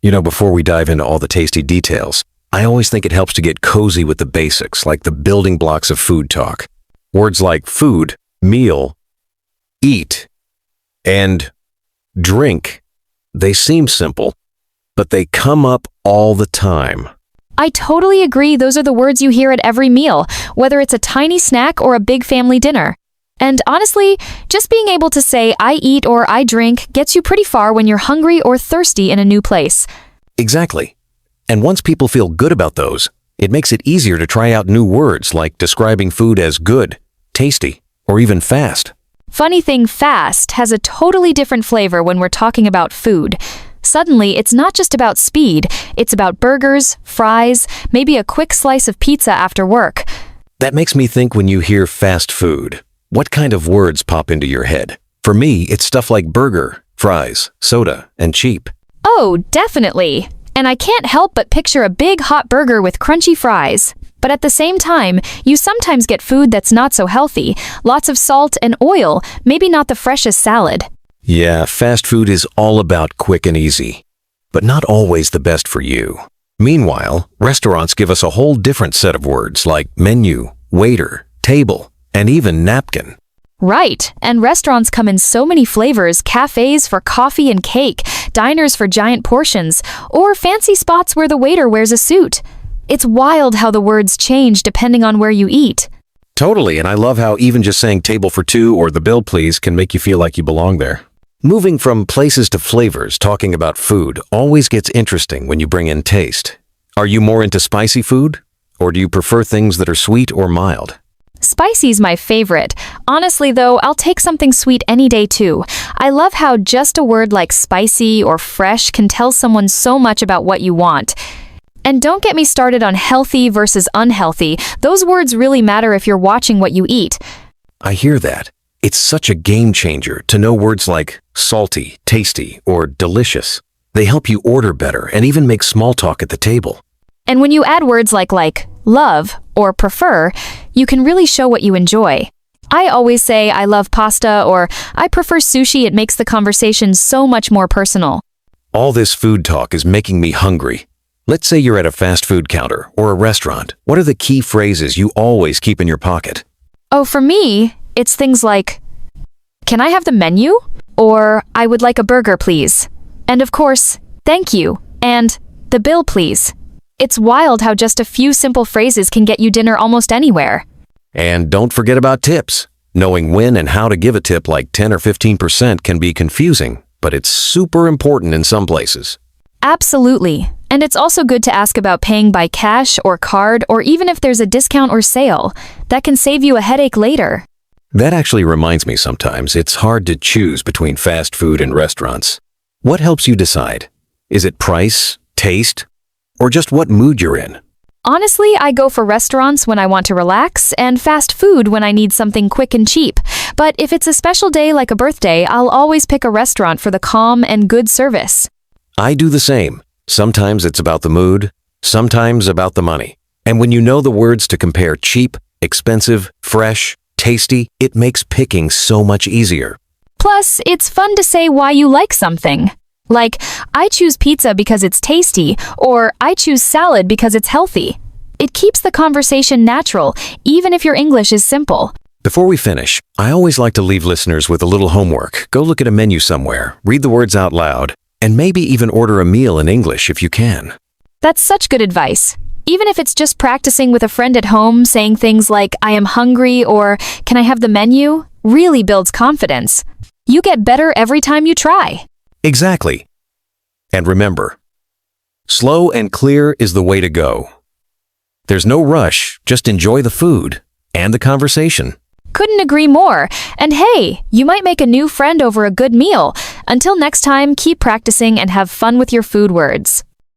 Before we dive into all the tasty details, I always think it helps to get cozy with the basics, like the building blocks of food talk. Words like food, meal, eat, and drink. They seem simple, but they come up all the time. I totally agree. Those are the words you hear at every meal, whether it's a tiny snack or a big family dinner. And honestly, just being able to say I eat or I drink gets you pretty far when you're hungry or thirsty in a new place. Exactly. And once people feel good about those, it makes it easier to try out new words like describing food as good, tasty, or even fast. Funny thing, fast has a totally different flavor when we're talking about food. Suddenly, it's not just about speed, it's about burgers, fries, maybe a quick slice of pizza after work. That makes me think when you hear fast food, what kind of words pop into your head? For me, it's stuff like burger, fries, soda, and cheap. Oh, definitely. And I can't help but picture a big hot burger with crunchy fries. But at the same time, you sometimes get food that's not so healthy, lots of salt and oil, maybe not the freshest salad. Yeah, fast food is all about quick and easy, but not always the best for you. Meanwhile, restaurants give us a whole different set of words like menu, waiter, table, and even napkin. Right, and restaurants come in so many flavors, cafes for coffee and cake, diners for giant portions, or fancy spots where the waiter wears a suit. It's wild how the words change depending on where you eat. Totally, and I love how even just saying table for two or the bill please can make you feel like you belong there. Moving from places to flavors, talking about food always gets interesting when you bring in taste. Are you more into spicy food? Or do you prefer things that are sweet or mild? Spicy's my favorite. Honestly though, I'll take something sweet any day too. I love how just a word like spicy or fresh can tell someone so much about what you want. And don't get me started on healthy versus unhealthy. Those words really matter if you're watching what you eat. I hear that. It's such a game changer to know words like salty, tasty, or delicious. They help you order better and even make small talk at the table. And when you add words like love or prefer, you can really show what you enjoy. I always say I love pasta or I prefer sushi. It makes the conversation so much more personal. All this food talk is making me hungry. Let's say you're at a fast food counter or a restaurant. What are the key phrases you always keep in your pocket? Oh, for me, it's things like, can I have the menu? Or I would like a burger, please. And of course, thank you. And the bill, please. It's wild how just a few simple phrases can get you dinner almost anywhere. And don't forget about tips. Knowing when and how to give a tip like 10 or 15% can be confusing, but it's super important in some places. Absolutely. And it's also good to ask about paying by cash or card or even if there's a discount or sale. That can save you a headache later. That actually reminds me sometimes it's hard to choose between fast food and restaurants. What helps you decide? Is it price, taste, or just what mood you're in? Honestly, I go for restaurants when I want to relax and fast food when I need something quick and cheap. But if it's a special day like a birthday, I'll always pick a restaurant for the calm and good service. I do the same. Sometimes it's about the mood, sometimes about the money. And when you know the words to compare cheap, expensive, fresh, tasty, it makes picking so much easier. Plus, it's fun to say why you like something. Like, I choose pizza because it's tasty, or I choose salad because it's healthy. It keeps the conversation natural, even if your English is simple. Before we finish, I always like to leave listeners with a little homework. Go look at a menu somewhere, read the words out loud, and maybe even order a meal in English if you can. That's such good advice. Even if it's just practicing with a friend at home, saying things like, I am hungry or can I have the menu, really builds confidence. You get better every time you try. Exactly. And remember, slow and clear is the way to go. There's no rush, just enjoy the food and the conversation. Couldn't agree more. And hey, you might make a new friend over a good meal. Until next time, keep practicing and have fun with your food words.